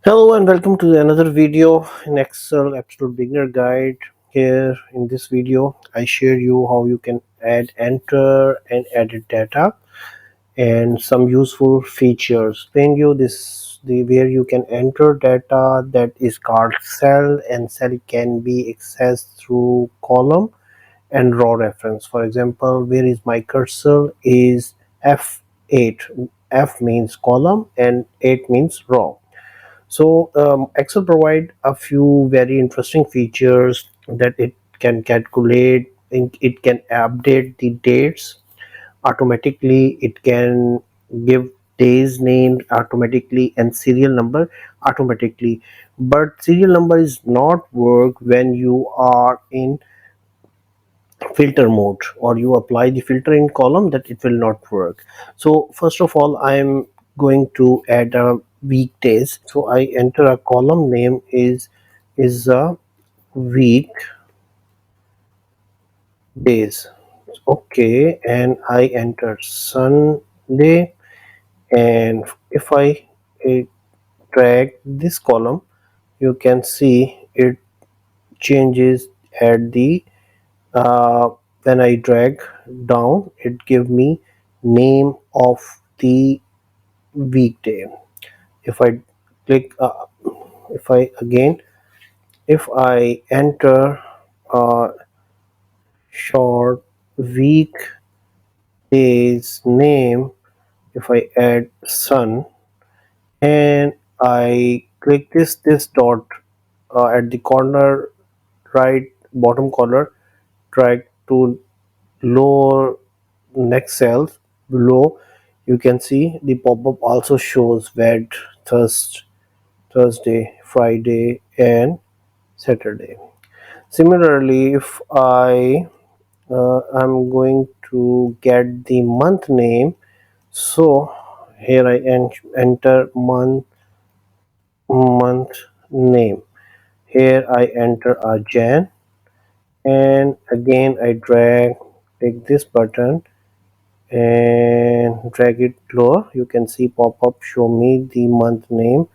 Hello and welcome to another video in Excel Absolute Beginner Guide. Here in this video, I share you how you can add, enter, and edit data and some useful features. Explain you the where you can enter data that is called cell, and cell can be accessed through column and row reference. For example, where is my cursor is F8. F means column and 8 means row. So Excel provide a few very interesting features that it can calculate, it can update the dates automatically, it can give days named automatically and serial number automatically. But serial number is not work when you are in filter mode or you apply the filter in column, that it will not work. So first of all, I'm going to add a weekdays. So I enter a column name is a week days. Okay, and I enter Sunday, and if I drag this column, you can see it changes at the when I drag down, it give me name of the weekday. If I click if I again if I enter short weekdays name, if I add sun and I click this dot at the corner, right bottom corner, drag to lower next cells below, you can see the pop-up also shows Thursday, Friday, and Saturday. Similarly, if I'm going to get the month name, so here I enter month name. Here I enter a Jan, and again I take this button and drag it lower. You can see pop-up show me the month name,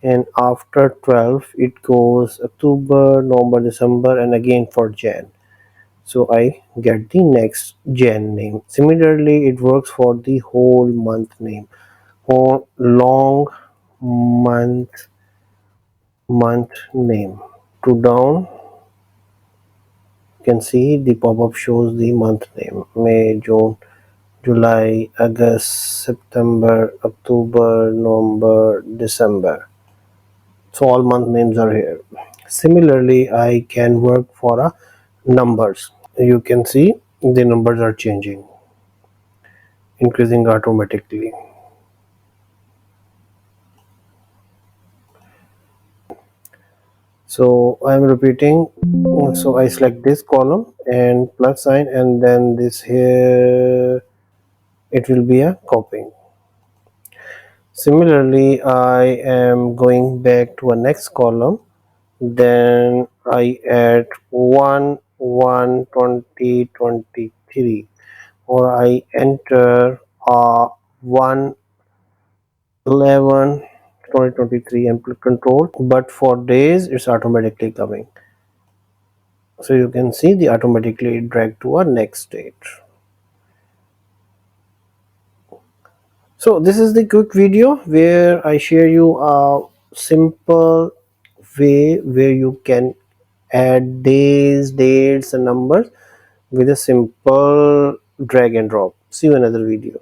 and after 12 it goes October, November, December, and again for Jan. So I get the next Jan name. Similarly, it works for the whole month name or long month name. To down, you can see the pop-up shows the month name: May, June, July, August, September, October, November, December. So all month names are here. Similarly, I can work for a numbers. You can see the numbers are changing, increasing automatically. So I'm repeating. So I select this column and plus sign, and then this here, it will be a copying. Similarly, I am going back to a next column, then I add 1 1 2023, or I enter 1 11 2023 and click control, but for days it's automatically coming. So you can see the automatically drag to a next date. So this is the quick video where I share you a simple way where you can add days, dates, and numbers with a simple drag and drop. See you in another video.